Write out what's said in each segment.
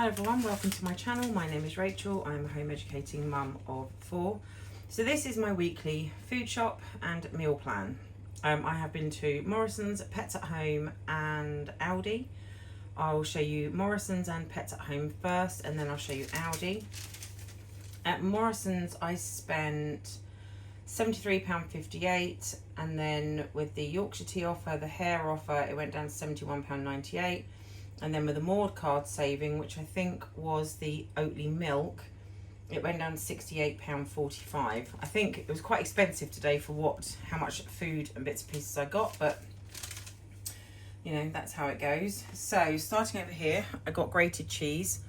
Hello everyone, welcome to my channel. My name is Rachel. I'm a home educating mum of 4. So this is my weekly food shop and meal plan. I have been to Morrisons, Pets at Home and Aldi. I'll show you Morrisons and Pets at Home first and then I'll show you Aldi. At Morrisons I spent £73.58 and then with the Yorkshire tea offer, the hair offer, it went down to £71.98. And then with the Maud card saving, which I think was the Oatly milk, it went down to £68.45. I think it was quite expensive today for how much food and bits and pieces I got, but you know, that's how it goes. So starting over here, I got grated cheese.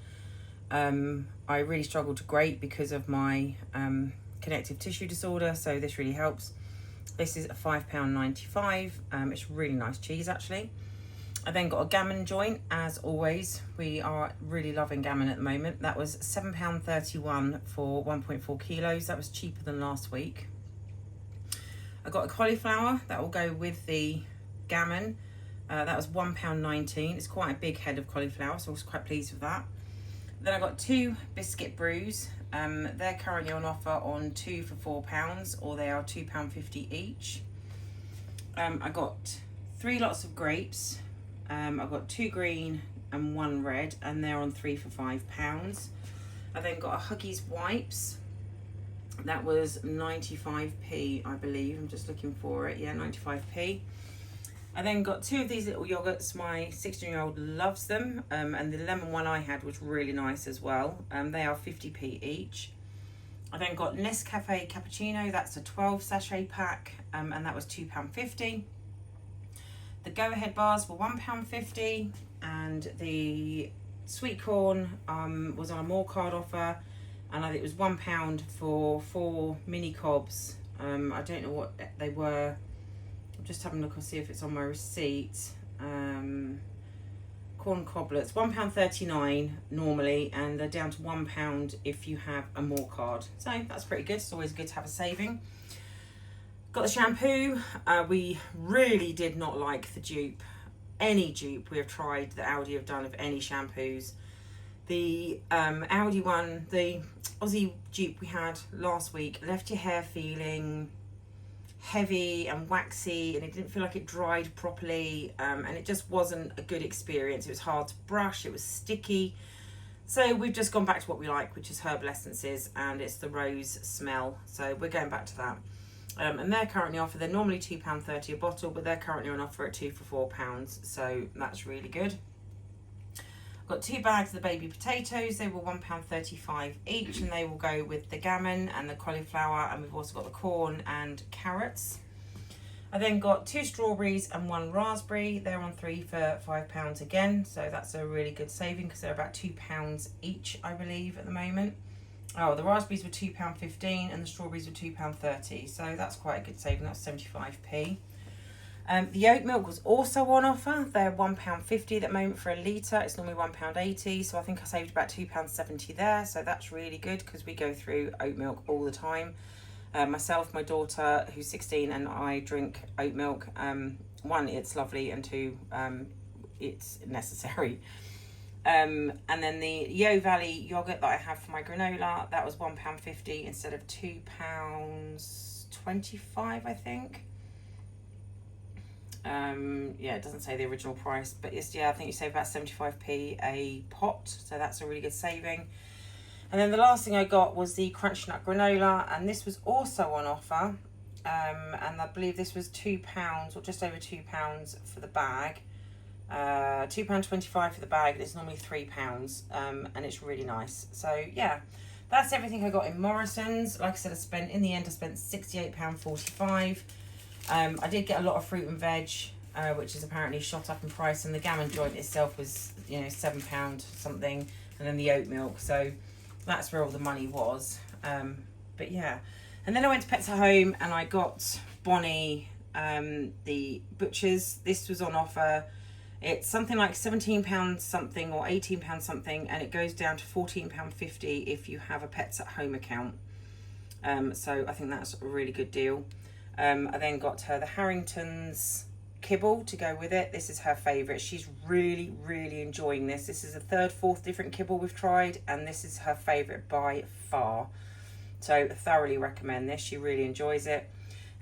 I really struggled to grate because of my connective tissue disorder, so this really helps. This is a £5.95. It's really nice cheese actually. I then got a gammon joint, as always. We are really loving gammon at the moment. That was £7.31 for 1.4 kilos. That was cheaper than last week. I got a cauliflower that will go with the gammon. That was £1.19. It's quite a big head of cauliflower, so I was quite pleased with that. Then I got 2 biscuit brews. They're currently on offer on 2 for £4, or they are £2.50 each. I got 3 lots of grapes. I've got 2 green and 1 red, and they're on 3 for £5. I then got a Huggies wipes. That was 95p, I believe. I'm just looking for it. Yeah, 95p. I then got 2 of these little yogurts. My 16-year-old loves them, and the lemon one I had was really nice as well. They are 50p each. I then got Nescafe cappuccino. That's a 12 sachet pack, and that was £2.50. The Go Ahead bars were £1.50, and the sweet corn was on a more card offer, and I think it was £1 for 4 mini cobs. I don't know what they were. I'm just having a look and see if it's on my receipt. Corn coblets, £1.39 normally, and they're down to £1 if you have a more card. So that's pretty good. It's always good to have a saving. Got the shampoo. We really did not like the dupe. Any dupe we have tried that Aldi have done of any shampoos. The Aldi one, the Aussie dupe we had last week, left your hair feeling heavy and waxy, and it didn't feel like it dried properly, and it just wasn't a good experience. It was hard to brush, it was sticky. So we've just gone back to what we like, which is herbal essences, and it's the rose smell. So we're going back to that. And they're currently offered, they're normally £2.30 a bottle, but they're currently on offer at 2 for £4, so that's really good. I've got 2 bags of the baby potatoes. They were £1.35 each, and they will go with the gammon and the cauliflower, and we've also got the corn and carrots. I then got 2 strawberries and 1 raspberry. They're on 3 for £5 again, so that's a really good saving because they're about £2 each, I believe, at the moment. Oh, the raspberries were £2.15 and the strawberries were £2.30, so that's quite a good saving. That's 75p. The oat milk was also on offer. They're £1.50 at the moment for a litre. It's normally £1.80, so I think I saved about £2.70 there. So that's really good because we go through oat milk all the time. Myself, my daughter, who's 16, and I drink oat milk. 1, it's lovely, and 2, it's necessary. And then the Yo Valley yogurt that I have for my granola, that was £1.50 instead of £2.25, I think. Yeah, it doesn't say the original price, but yes, yeah, I think you save about 75p a pot, so that's a really good saving. And then the last thing I got was the Crunch Nut granola, and this was also on offer, and I believe this was £2 or just over £2 for the bag. £2.25 for the bag, and it's normally £3, and it's really nice. So yeah, that's everything I got in Morrisons. Like I said, in the end I spent £68.45. I did get a lot of fruit and veg, which is apparently shot up in price, and the gammon joint itself was, you know, £7 something, and then the oat milk, so that's where all the money was. But yeah, and then I went to Pets at Home and I got Bonnie the butchers. This was on offer. It's something like £17 something or £18 something, and it goes down to £14.50 if you have a Pets at Home account. So I think that's a really good deal. I then got her the Harrington's kibble to go with it. This is her favourite. She's really, really enjoying this. This is the third, fourth different kibble we've tried, and this is her favourite by far. So thoroughly recommend this. She really enjoys it.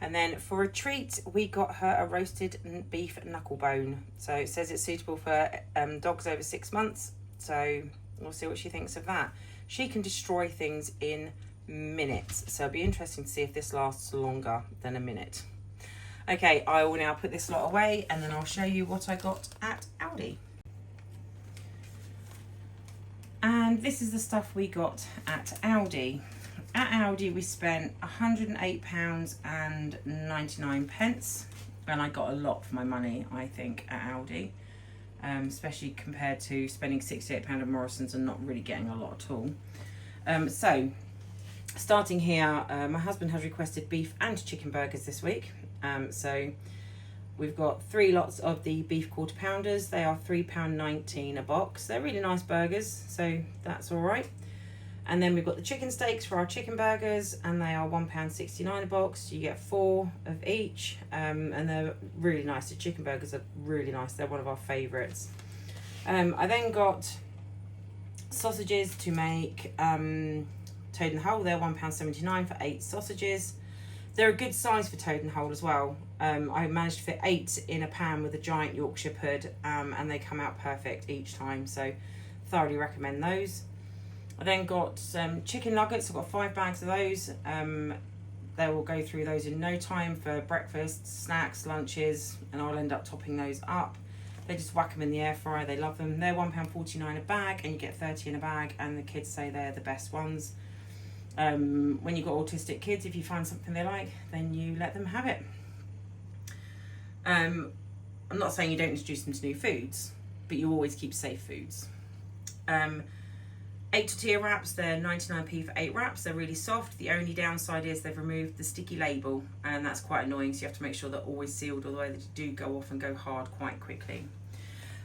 And then for a treat, we got her a roasted beef knuckle bone. So it says it's suitable for dogs over 6 months. So we'll see what she thinks of that. She can destroy things in minutes. So it'll be interesting to see if this lasts longer than a minute. Okay, I will now put this lot away and then I'll show you what I got at Aldi. And this is the stuff we got at Aldi. At Aldi we spent £108.99 and I got a lot for my money, I think, at Aldi, especially compared to spending £68 at Morrisons and not really getting a lot at all. So starting here, my husband has requested beef and chicken burgers this week. So we've got 3 lots of the beef quarter pounders. They are £3.19 a box. They're really nice burgers, so that's all right. And then we've got the chicken steaks for our chicken burgers, and they are £1.69 a box. You get 4 of each, and they're really nice. The chicken burgers are really nice. They're one of our favourites. I then got sausages to make Toad and Hole. They're £1.79 for 8 sausages. They're a good size for Toad and Hole as well. I managed to fit 8 in a pan with a giant Yorkshire pud, and they come out perfect each time. So thoroughly recommend those. I then got some chicken nuggets. I've got 5 bags of those. They will go through those in no time for breakfast, snacks, lunches, and I'll end up topping those up. They just whack them in the air fryer. They love them. They're £1.49 a bag, and you get 30 in a bag, and the kids say they're the best ones. When you've got autistic kids, if you find something they like, then you let them have it. I'm not saying you don't introduce them to new foods, but you always keep safe foods. 8 tortilla wraps, they're 99p for 8 wraps. They're really soft. The only downside is they've removed the sticky label, and that's quite annoying, so you have to make sure they're always sealed, although they do go off and go hard quite quickly.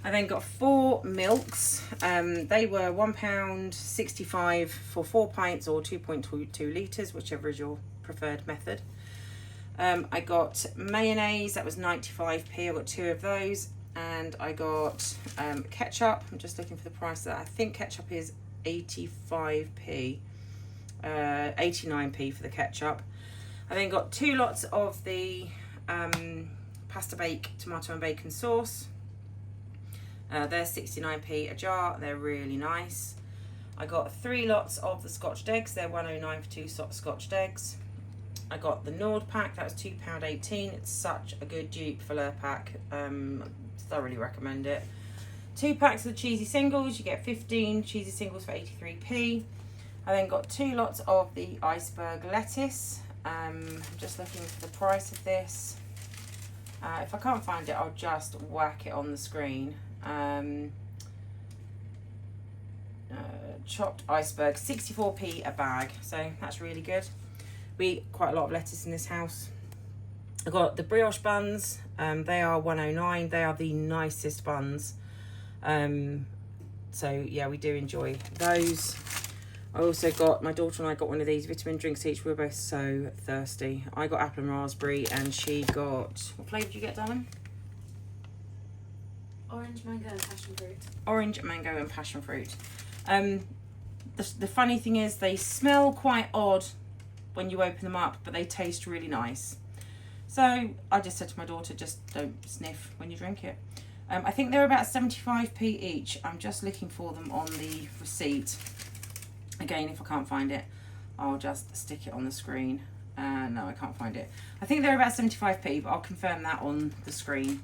I then got 4 milks. They were £1.65 for 4 pints or 2.22 litres, whichever is your preferred method. I got mayonnaise, that was 95p. I got 2 of those. And I got ketchup. I'm just looking for the price of that. I think ketchup is 85p, 89p for the ketchup. I then got 2 lots of the pasta bake tomato and bacon sauce. They're 69p a jar. They're really nice. I got 3 lots of the scotched eggs. They're £1.09 for 2 scotched eggs. I got the Nord pack. That was £2.18. It's such a good dupe filler pack. Thoroughly recommend it. 2 packs of the cheesy singles. You get 15 cheesy singles for 83p. I then got 2 lots of the iceberg lettuce. I'm just looking for the price of this. If I can't find it, I'll just whack it on the screen. Chopped iceberg, 64p a bag, so that's really good. We eat quite a lot of lettuce in this house. I got the brioche buns. They are £1.09. They are the nicest buns. So yeah, we do enjoy those. I also got, my daughter and I got one of these vitamin drinks each. We were both so thirsty. I got apple and raspberry, and she got, what flavour did you get, darling? Orange, mango and passion fruit. Orange, mango and passion fruit. The funny thing is they smell quite odd when you open them up, but they taste really nice. So I just said to my daughter, just don't sniff when you drink it. I think they're about 75p each. I'm just looking for them on the receipt. Again, if I can't find it, I'll just stick it on the screen. No, I can't find it. I think they're about 75p, but I'll confirm that on the screen.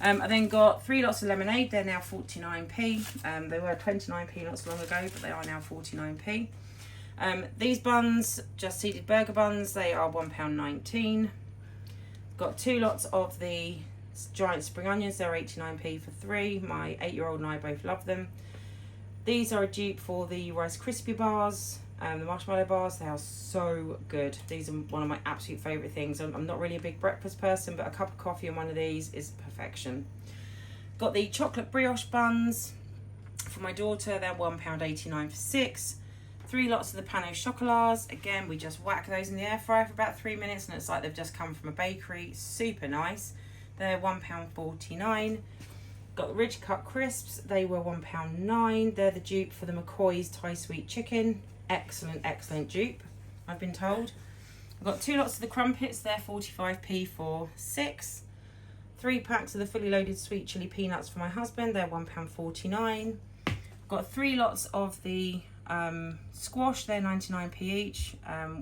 I then got 3 lots of lemonade. They're now 49p. They were 29p not so long ago, but they are now 49p. These buns, just seeded burger buns, they are £1.19. Got 2 lots of the giant spring onions. They're 89p for 3. My 8-year-old and I both love them. These are a dupe for the Rice Krispie bars, the marshmallow bars. They are so good. These are one of my absolute favourite things. I'm not really a big breakfast person, but a cup of coffee and one of these is perfection. Got the chocolate brioche buns for my daughter. They're £1.89 for 6. 3 lots of the pan au chocolats. Again, we just whack those in the air fryer for about 3 minutes, and it's like they've just come from a bakery. Super nice. They're £1.49. Got the Ridge Cut Crisps. They were £1.09. They're the dupe for the McCoy's Thai Sweet Chicken. Excellent, excellent dupe, I've been told. I've got 2 lots of the crumpets. They're 45p for 6. 3 packs of the fully loaded sweet chili peanuts for my husband. They're £1.49. Got 3 lots of the squash. They're 99p each.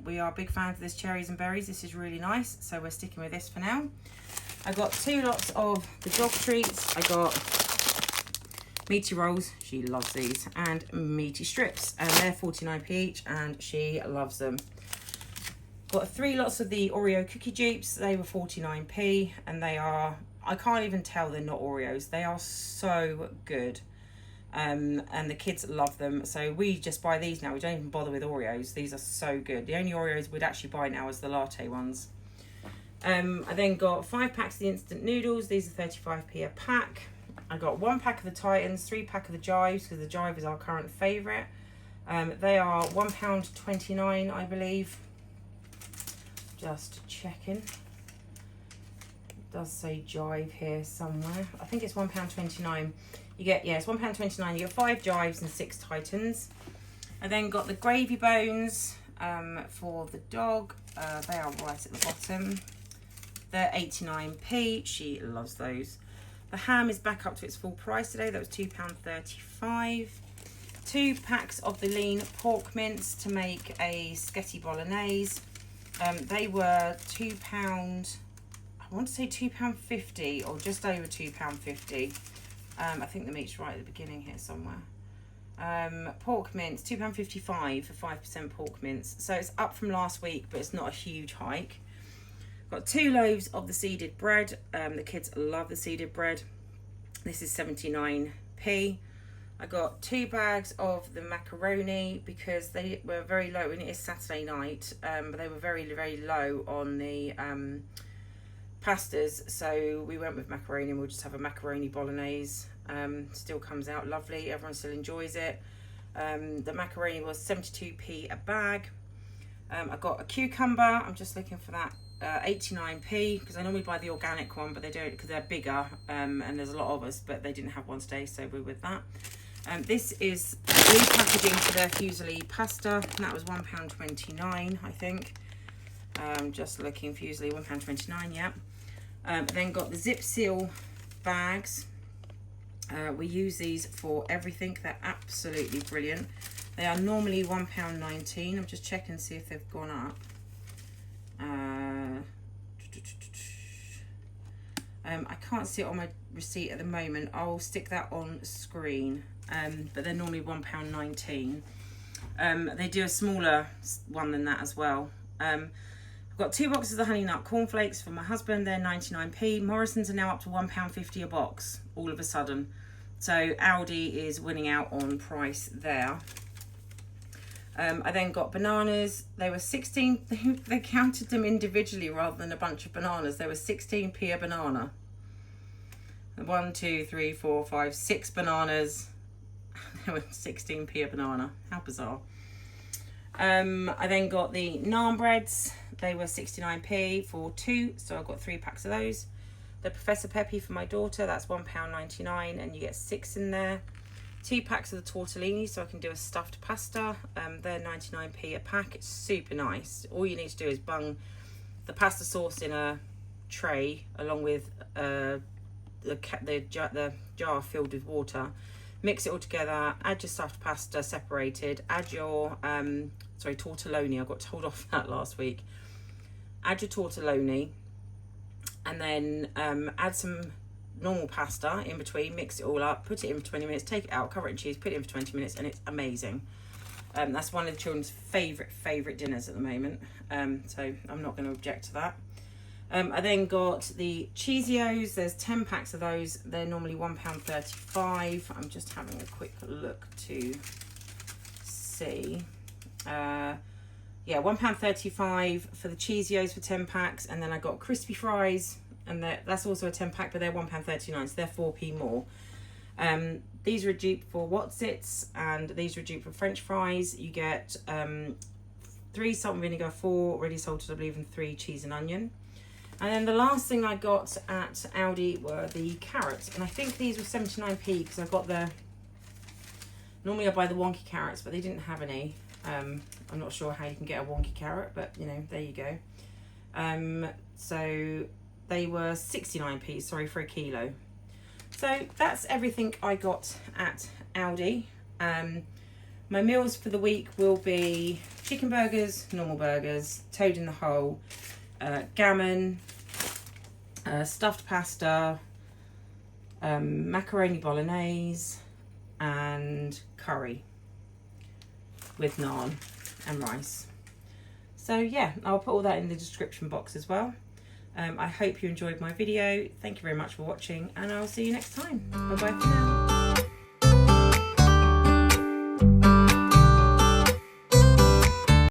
We are big fans of this cherries and berries. This is really nice, so we're sticking with this for now. I got 2 lots of the dog treats. I got meaty rolls, she loves these, and meaty strips, and they're 49p each, and she loves them. Got 3 lots of the Oreo cookie dupes. They were 49p, and they are, I can't even tell they're not Oreos. They are so good. And the kids love them, so we just buy these now. We don't even bother with Oreos. These are so good. The only Oreos we'd actually buy now is the latte ones. I then got 5 packs of the instant noodles. These are 35p a pack. I got 1 pack of the Titans, 3 pack of the Jives, because the Jive is our current favourite. They are £1.29, I believe. Just checking. It does say Jive here somewhere. I think it's £1.29. You get, yeah, it's £1.29. You get 5 Jives and 6 Titans. I then got the gravy bones for the dog. They are right at the bottom. They're 89p. She loves those. The ham is back up to its full price today. That was £2.35. 2 packs of the lean pork mince to make a spaghetti bolognese. They were £2, I want to say £2.50 or just over £2.50. I think the meat's right at the beginning here somewhere. Pork mince, £2.55 for 5% pork mince. So it's up from last week, but it's not a huge hike. Got 2 loaves of the seeded bread. The kids love the seeded bread. This is 79p. I got 2 bags of the macaroni because they were very low, and it is Saturday night, but they were very, very low on the pastas, so we went with macaroni, and we'll just have a macaroni bolognese. Still comes out lovely. Everyone still enjoys it. The macaroni was 72p a bag. I got a cucumber. I'm just looking for that. 89p, because I normally buy the organic one, but they don't, because they're bigger, and there's a lot of us, but they didn't have one today, so we're with that. This is repackaging for their fusilli pasta, and that was £1.29, I think. Just looking, fusilli, £1.29, yeah. Then got the zip seal bags. We use these for everything. They're absolutely brilliant. They are normally £1.19. I'm just checking to see if they've gone up. I can't see it on my receipt at the moment. I'll stick that on screen. But they're normally £1.19. They do a smaller one than that as well. I've got 2 boxes of honey nut cornflakes for my husband. They're 99p. Morrisons are now up to £1.50 a box all of a sudden. So Aldi is winning out on price there. I then got bananas. They were 16. They counted them individually rather than a bunch of bananas. They were 16p a banana. 1, 2, 3, 4, 5, 6 bananas. They were 16p a banana. How bizarre. I then got the naan breads. They were 69p for 2, so I got 3 packs of those. The Professor Peppy for my daughter, that's £1.99, and you get 6 in there. 2 packs of the tortellini, so I can do a stuffed pasta. They're 99p a pack. It's super nice. All you need to do is bung the pasta sauce in a tray along with the jar filled with water. Mix it all together, add your stuffed pasta separated, add your, tortelloni. I got told off that last week. Add your tortelloni, and then add some normal pasta in between, mix it all up, put it in for 20 minutes, take it out, cover it in cheese, put it in for 20 minutes, and it's amazing. That's one of the children's favourite dinners at the moment, so I'm not going to object to that. I then got the Cheesios. There's 10 packs of those. They're normally £1.35. I'm just having a quick look to see. Yeah, £1.35 for the Cheesios for 10 packs. And then I got crispy fries, and that's also a 10 pack, but they're £1.39, so they're 4p more. These are a dupe for Wotsits, and these are a dupe for French fries. You get 3 salt and vinegar, 4 ready salted, I believe, and 3 cheese and onion. And then the last thing I got at Aldi were the carrots. And I think these were 79p because I got the... Normally I buy the wonky carrots, but they didn't have any. I'm not sure how you can get a wonky carrot, but you know, there you go. So they were 69p, sorry, for a kilo. So that's everything I got at Aldi. My meals for the week will be chicken burgers, normal burgers, toad in the hole, gammon, stuffed pasta, macaroni Bolognaise, and curry with naan and rice. So yeah, I'll put all that in the description box as well. I hope you enjoyed my video. Thank you very much for watching, and I'll see you next time. Bye bye for now.